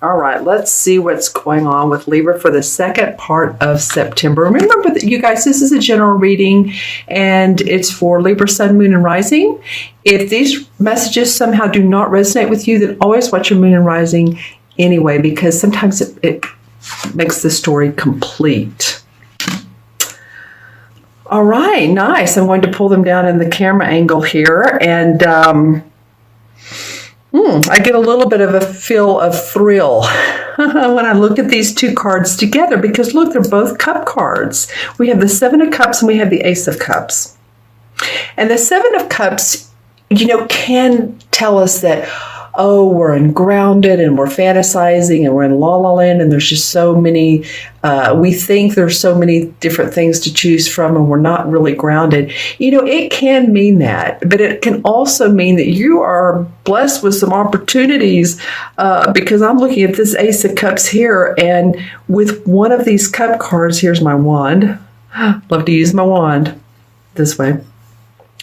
All right, let's see what's going on with Libra for the second part of September. Remember that, you guys, this is a general reading, and it's for Libra, Sun, Moon, and Rising. If these messages somehow do not resonate with you, then always watch your Moon and Rising anyway, because sometimes it makes the story complete. All right, nice. I'm going to pull them down in the camera angle here, and I get a little bit of a feel of thrill when I look at these two cards together, because look, they're both cup cards. We have the Seven of Cups and we have the Ace of Cups. And the Seven of Cups, can tell us that, we're ungrounded and we're fantasizing and we're in la la land, and there's just so many, we think there's so many different things to choose from and we're not really grounded. It can mean that, but it can also mean that you are blessed with some opportunities, because I'm looking at this Ace of Cups here, and with one of these cup cards, here's my wand. Love to use my wand this way.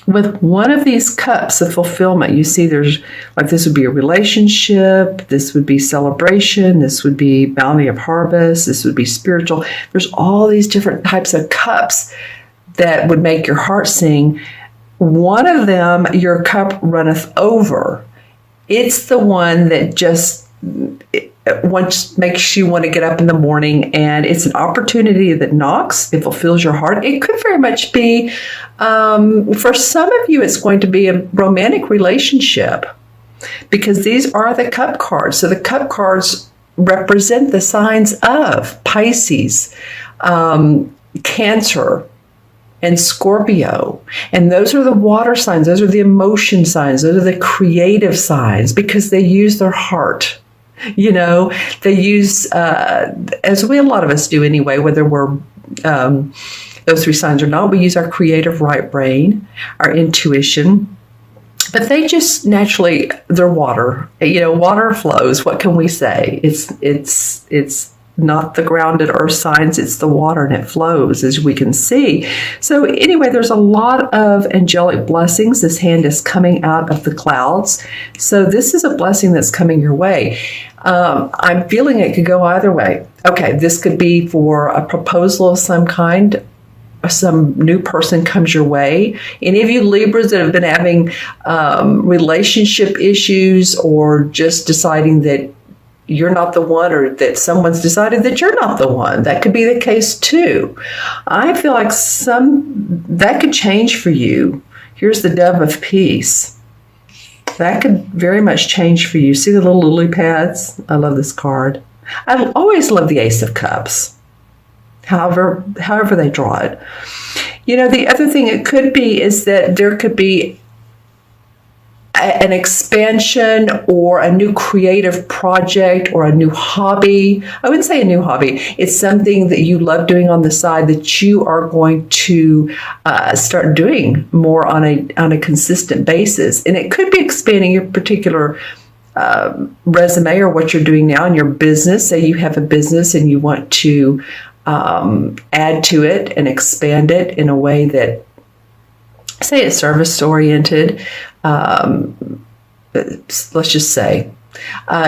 With one of these cups of fulfillment, you see there's, like, this would be a relationship, this would be celebration, this would be bounty of harvest, this would be spiritual. There's all these different types of cups that would make your heart sing. One of them, your cup runneth over. It's the one that just makes you want to get up in the morning, and it's an opportunity that knocks. It fulfills your heart. It could very much be, for some of you, it's going to be a romantic relationship, because these are the cup cards. So the cup cards represent the signs of Pisces, Cancer, and Scorpio. And those are the water signs. Those are the emotion signs. Those are the creative signs, because they use their heart. They use, as a lot of us do anyway, whether we're those three signs or not, we use our creative right brain, our intuition. But they just naturally, they're water. Water flows. What can we say? It's not the grounded earth signs, it's the water, and it flows, as we can see. So anyway, there's a lot of angelic blessings. This hand is coming out of the clouds. So this is a blessing that's coming your way. I'm feeling it could go either way. Okay, this could be for a proposal of some kind. Some new person comes your way. Any of you Libras that have been having relationship issues, or just deciding that you're not the one, or that someone's decided that you're not the one, that could be the case too. I feel like that could change for you. Here's the Dove of Peace. That could very much change for you. See the little lily pads? I love this card. I always love the Ace of Cups, however they draw it. The other thing it could be is that there could be an expansion or a new creative project or a new hobby. I wouldn't say a new hobby. It's something that you love doing on the side that you are going to start doing more on a consistent basis. And it could be expanding your particular resume, or what you're doing now in your business. Say you have a business and you want to add to it and expand it in a way that, say, it's service oriented. Let's just say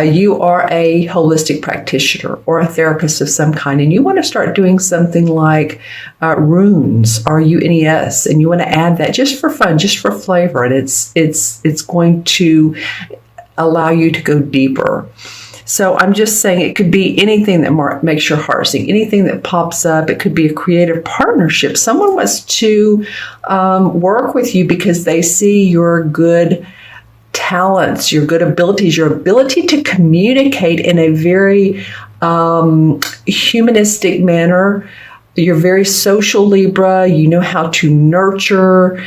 you are a holistic practitioner or a therapist of some kind, and you want to start doing something like runes, RUNES, and you want to add that just for fun, just for flavor, and it's going to allow you to go deeper. So I'm just saying it could be anything that makes your heart sing, anything that pops up. It could be a creative partnership. Someone wants to work with you because they see your good talents, your good abilities, your ability to communicate in a very humanistic manner. You're very social, Libra. You know how to nurture.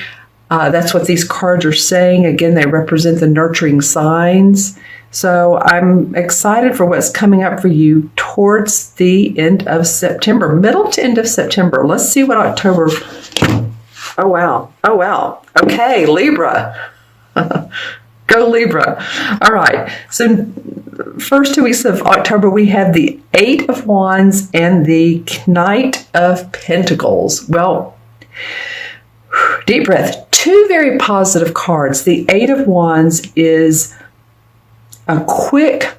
That's what these cards are saying. Again, they represent the nurturing signs. So I'm excited for what's coming up for you towards the end of September, middle to end of September. Let's see what October. Oh, wow. Oh, wow. Okay, Libra. Go Libra. All right. So first 2 weeks of October, we have the Eight of Wands and the Knight of Pentacles. Well, deep breath. Two very positive cards. The Eight of Wands is a quick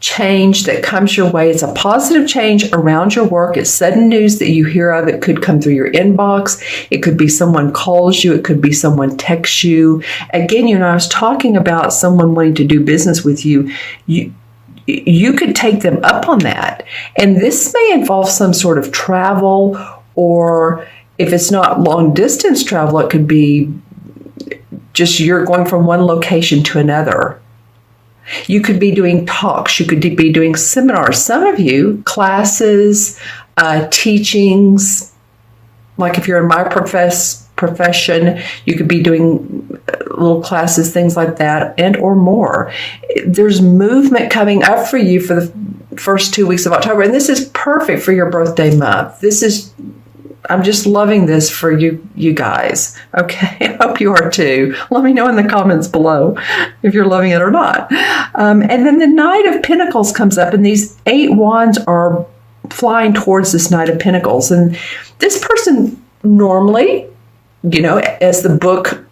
change that comes your way. It's a positive change around your work. It's sudden news that you hear of. It could come through your inbox. It could be someone calls you. It could be someone texts you. Again, I was talking about someone wanting to do business with you. You could take them up on that. And this may involve some sort of travel, or if it's not long distance travel, it could be just you're going from one location to another. You could be doing talks. You could be doing seminars. Some of you, classes, teachings. Like if you're in my profession, you could be doing little classes, things like that, and or more. There's movement coming up for you for the first 2 weeks of October. And this is perfect for your birthday month. I'm just loving this for you guys. Okay, I hope you are too. Let me know in the comments below if you're loving it or not. And then the Knight of Pentacles comes up, and these 8 wands are flying towards this Knight of Pentacles. And this person normally, as the book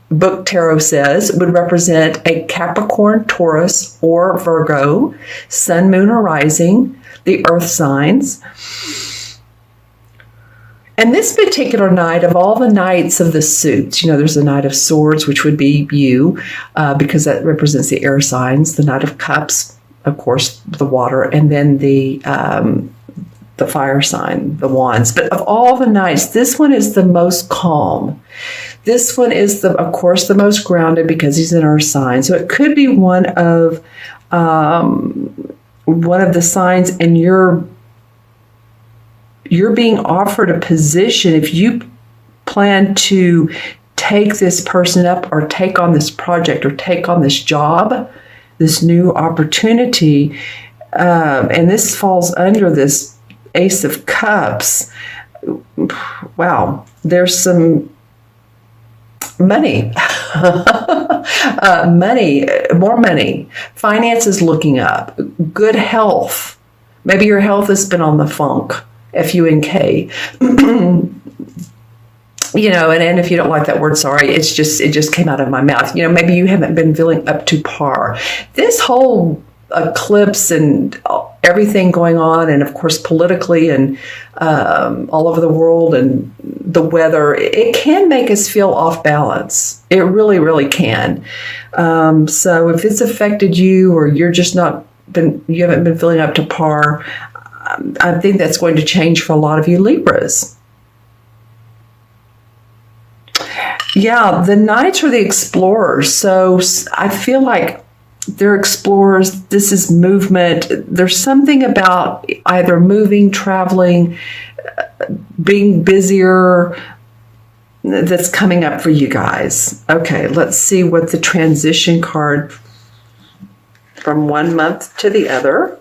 tarot says, would represent a Capricorn, Taurus, or Virgo, Sun, Moon, or Rising, the earth signs. And this particular knight, of all the knights of the suits, there's the Knight of Swords, which would be you, because that represents the air signs. The Knight of Cups, of course, the water, and then the fire sign, the wands. But of all the knights, this one is the most calm. This one is, of course, the most grounded because he's an earth sign. So it could be one of the signs, and you're being offered a position. If you plan to take this person up, or take on this project, or take on this job, this new opportunity, and this falls under this Ace of Cups. Wow, there's some money, more money, finances looking up, good health. Maybe your health has been on the funk. F-U-N-K. And if you don't like that word, sorry, it just came out of my mouth. Maybe you haven't been feeling up to par. This whole eclipse and everything going on, and of course politically and all over the world, and the weather, it can make us feel off balance. It really, really can. So if it's affected you, or you haven't been feeling up to par, I think that's going to change for a lot of you Libras. Yeah, the Knights are the explorers. So I feel like they're explorers. This is movement. There's something about either moving, traveling, being busier that's coming up for you guys. Okay, let's see what the transition card from one month to the other.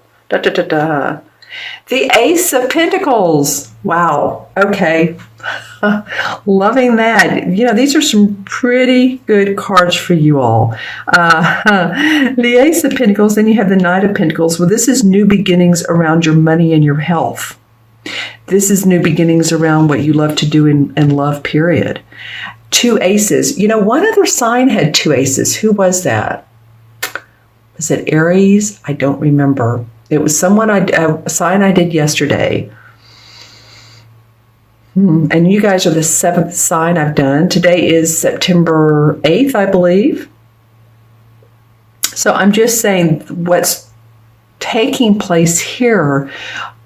The Ace of Pentacles. Wow. Okay. Loving that. These are some pretty good cards for you all. The Ace of Pentacles, then you have the Knight of Pentacles. Well, this is new beginnings around your money and your health. This is new beginnings around what you love to do in love, period. 2 aces. One other sign had 2 aces. Who was that? Was it Aries? I don't remember. It was a sign I did yesterday. And you guys are the 7th sign I've done. Today is September 8th, I believe. So I'm just saying what's taking place here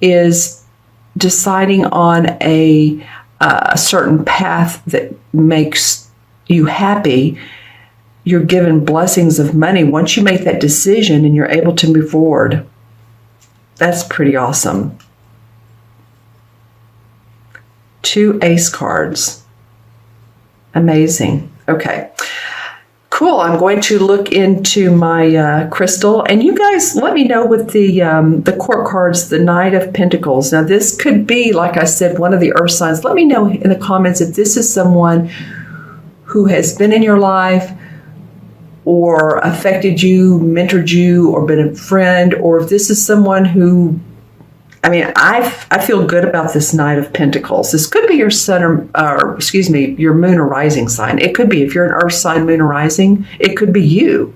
is deciding on a certain path that makes you happy. You're given blessings of money once you make that decision and you're able to move forward. That's pretty awesome. 2 ace cards. Amazing. Okay. Cool. I'm going to look into my crystal, and you guys let me know with the court cards, the Knight of Pentacles. Now this could be, like I said, one of the earth signs. Let me know in the comments if this is someone who has been in your life, or affected you, mentored you, or been a friend, or if this is someone who, I feel good about this Knight of Pentacles. This could be your sun or your moon or rising sign. It could be, if you're an earth sign, moon or rising, it could be you.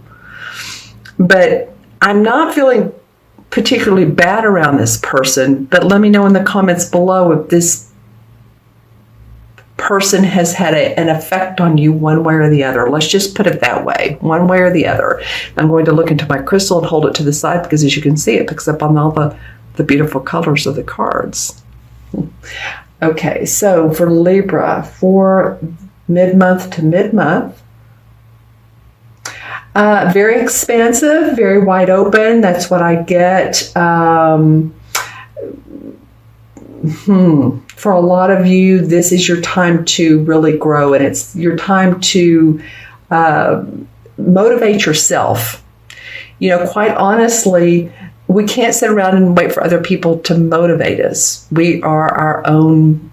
But I'm not feeling particularly bad around this person, but let me know in the comments below if this person has had an effect on you one way or the other. Let's just put it that way, one way or the other. I'm going to look into my crystal and hold it to the side because, as you can see, it picks up on all the beautiful colors of the cards. Okay, so for Libra, for mid-month to mid-month, very expansive, very wide open. That's what I get. For a lot of you, this is your time to really grow, and it's your time to motivate yourself. You know, quite honestly, we can't sit around and wait for other people to motivate us. We are our own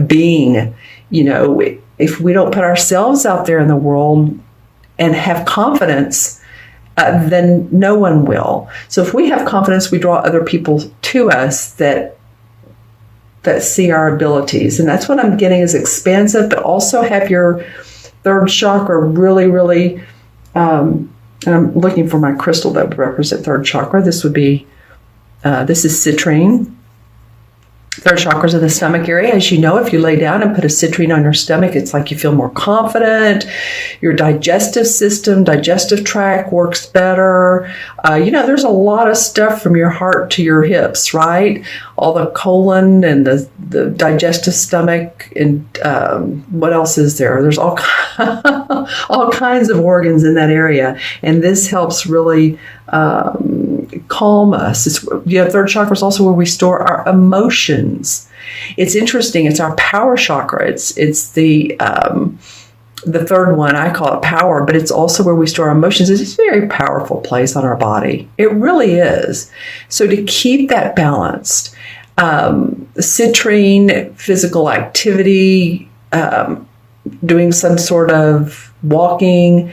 being. You know, if we don't put ourselves out there in the world and have confidence, then no one will. So if we have confidence, we draw other people to us that see our abilities. And that's what I'm getting is expansive, but also have your third chakra really, really, and I'm looking for my crystal that would represent third chakra. This would be, this is citrine. Third chakras in the stomach area. As you know, if you lay down and put a citrine on your stomach, it's like you feel more confident. Your digestive system, digestive tract works better. You know, there's a lot of stuff from your heart to your hips, right? All the colon and the digestive stomach and what else is there? There's all kinds of organs in that area. And this helps really calm us. It's, you know, third chakra is also where we store our emotions. It's interesting. It's our power chakra. It's the third one. I call it power, but it's also where we store our emotions. It's a very powerful place on our body. It really is. So to keep that balanced, citrine, physical activity, doing some sort of walking,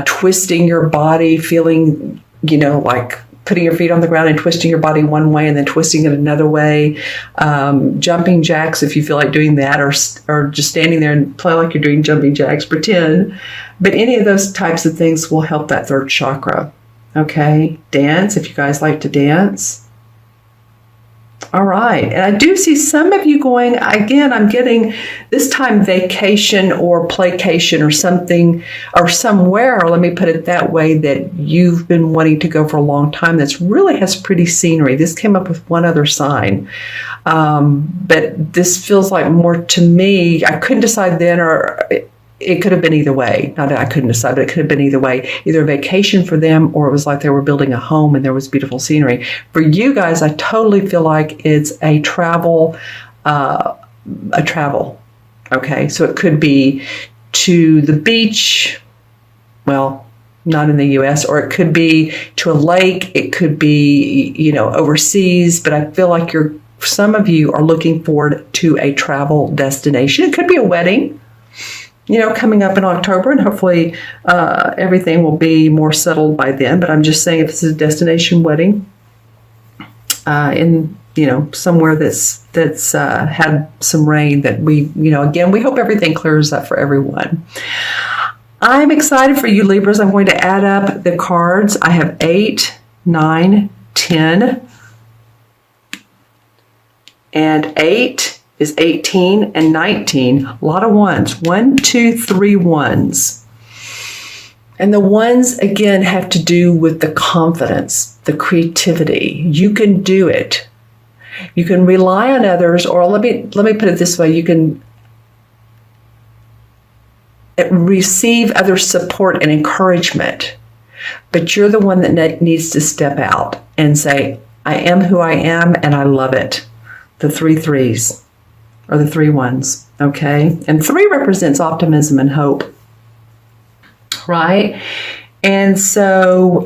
twisting your body, feeling, you know, like putting your feet on the ground and twisting your body one way and then twisting it another way, jumping jacks if you feel like doing that, or just standing there and play like you're doing jumping jacks, pretend. But any of those types of things will help that third chakra. Okay, dance if you guys like to dance. All right, and I do see some of you going, again, I'm getting this time vacation or playcation or something or somewhere, let me put it that way, that you've been wanting to go for a long time that's really has pretty scenery. This came up with one other sign, but this feels like more to me, I couldn't decide then, or it could have been either way. Not that I couldn't decide, but it could have been either way. Either a vacation for them, or it was like they were building a home and there was beautiful scenery. For you guys, I totally feel like it's a travel. Okay, so it could be to the beach. Well, not in the U.S., or it could be to a lake. It could be, you know, overseas. But I feel like some of you are looking forward to a travel destination. It could be a wedding, you know, coming up in October, and hopefully everything will be more settled by then. But I'm just saying, if this is a destination wedding in, you know, somewhere that's had some rain, that we, you know, again, we hope everything clears up for everyone. I'm excited for you, Libras. I'm going to add up the cards. I have 8, 9, 10, and 8 is 18 and 19. A lot of ones. 1, 2, 3 ones. And the ones, again, have to do with the confidence, the creativity. You can do it. You can rely on others, or let me put it this way. You can receive other support and encouragement, but you're the one that needs to step out and say, I am who I am, and I love it. The 3 threes. Or the 3 ones, okay? And 3 represents optimism and hope, right? And so,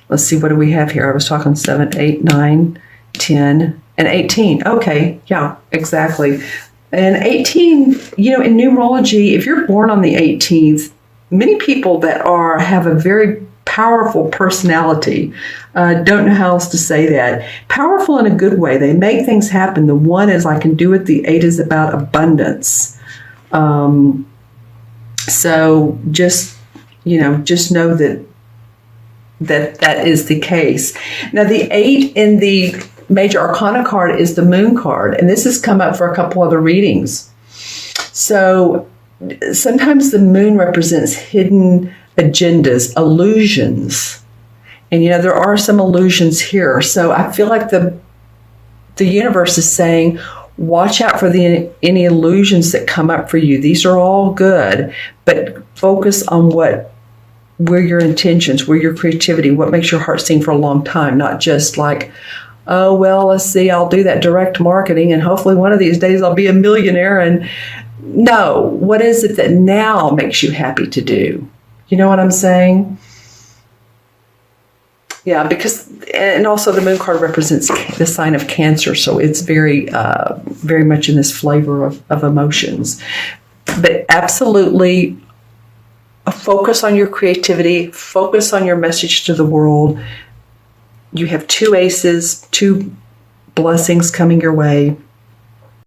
let's see, what do we have here? I was talking 7, 8, 9, 10, and 18. Okay, yeah, exactly. And 18, you know, in numerology, if you're born on the 18th, many people that have a very powerful personality, don't know how else to say that. Powerful in a good way. They make things happen. The 1 is I can do it. The 8 is about abundance. So just, you know, just know that that is the case. Now, the 8 in the Major Arcana card is the Moon card, and this has come up for a couple other readings. So sometimes the Moon represents hidden agendas, illusions. And, there are some illusions here. So I feel like the universe is saying, watch out for any illusions that come up for you. These are all good, but focus on where your intentions, where your creativity, what makes your heart sing for a long time, not just like, oh, well, let's see, I'll do that direct marketing and hopefully one of these days I'll be a millionaire. And no, what is it that now makes you happy to do? You know what I'm saying? Yeah, and also the Moon card represents the sign of Cancer, so it's very, very much in this flavor of emotions. But absolutely, focus on your creativity, focus on your message to the world. You have 2 aces, 2 blessings coming your way.